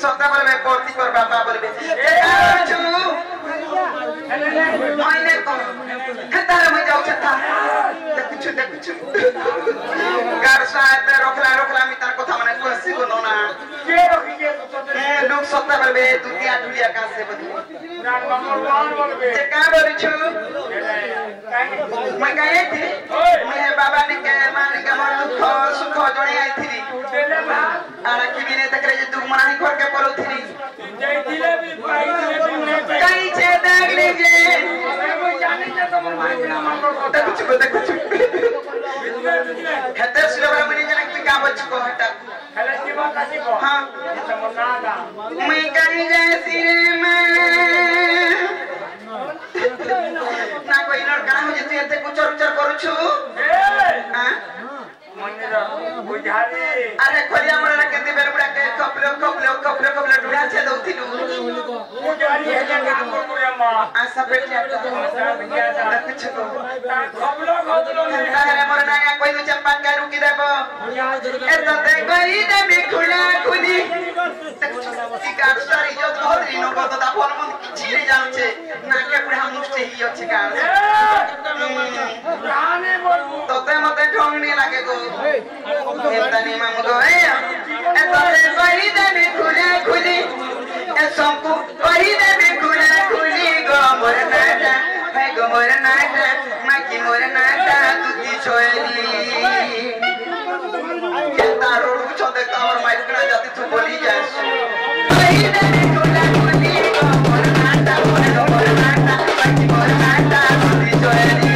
सत्ता बोलबे कोर्ती कर बापा बोलबे ए चुनु मायने को खतार में जाऊ छता देखु गार साथ रोखला मी तार কথা মানে কইছি গো না কে রখি কে লোক সত্তা বলবে দুনিয়া দুনিয়া কাছে বলবে নাম ভগবান বলবে তে কা বলিছু मैं गए थी मैं बाबा ने के मान के मन दुख सुख जणे आई थी आरा की बिने तक रे दुख मनाई कर के परो थी जई दिले भी पाई दिले कई छे दागले जे मैं जाने जे तुम मार देखु हेते सिलबरा मनी जने की का बच को हटा हेले की बात आसी को हां मैं कहीं गए सिरे में ना कोई नर गाना हो जते एते कुचर उचर करू छु हां मन्ने बुझाली अरे खोलिया मरा केते बेर बुडा के कपले डुडा छे दउथिलु बुझाली हे जे काम करे मा आशा पेटिया कुछ को कपलो खदलो अरे मोर नाया कोई नु चंपा का रुकी देबो ए तो दे गई दे बिखुला खुली की कार सारी जो धोरी नो को ता फोन मन किछि रे जानु छे ना के पुरा मुष्टि ही अछि का राने बोलबो तोते मते ढोंगनी लागे गो एतनी माम गो ए तो दे गई दे बिखुला खुली ए संपू कहि दे बिखुला खुली गो मोर नाटा है गो मोर नाटा माकी मोर नाटा तुती छोएली के तारो छदे कावर माइकना जाती तू बोली जास कहि दे बिखुला खुली गो मोर नाटा माकी मोर नाटा तुती छोएली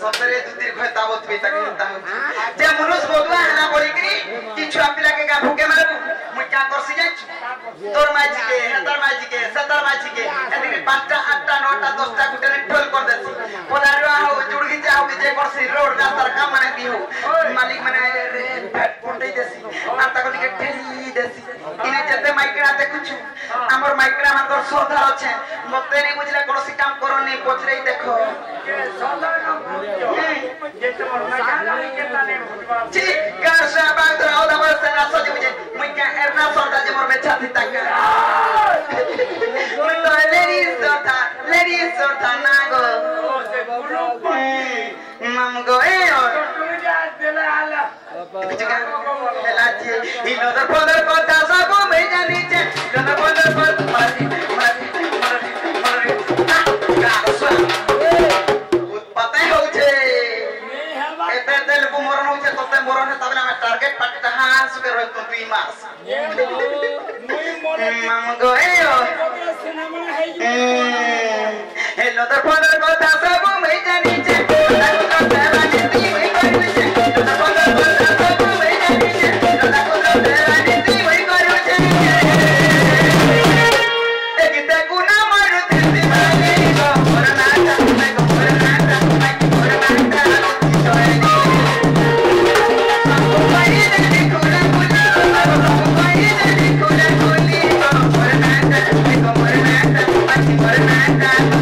सतरे दुतिर खता बोत पे तक होता हो जे मनुष्य बोलवा हना बोली करी कि छुआ पिला के का भूखे मारबू मैं क्या करसी जाय तोर माजी के हेतर माजी के सतर माजी के एदिके 5टा 8टा 9टा 10टा गुटने टोल कर देसी पदारवा हो जुड़गी जा हो जे करसी रोड रास्ता काम माने दी हो मालिक माने पोंटई देसी आ तक के ठेली देसी इने जते माइकरा देखुछु हमर माइकरा हमर सरदार अछि मते नै बुझला कोनोसी काम करो नै पछरे देखो के सरदार काम जेते मोर ना जानी केतना नै बुझबा छी कार से बात राव दा बस ना सजे मुझे मैं क्या एरना सरदार जे मोर बेचा थी तक मैं तो लेडीज सरदार ना गो ओ से गुरु माम गो ए Bye.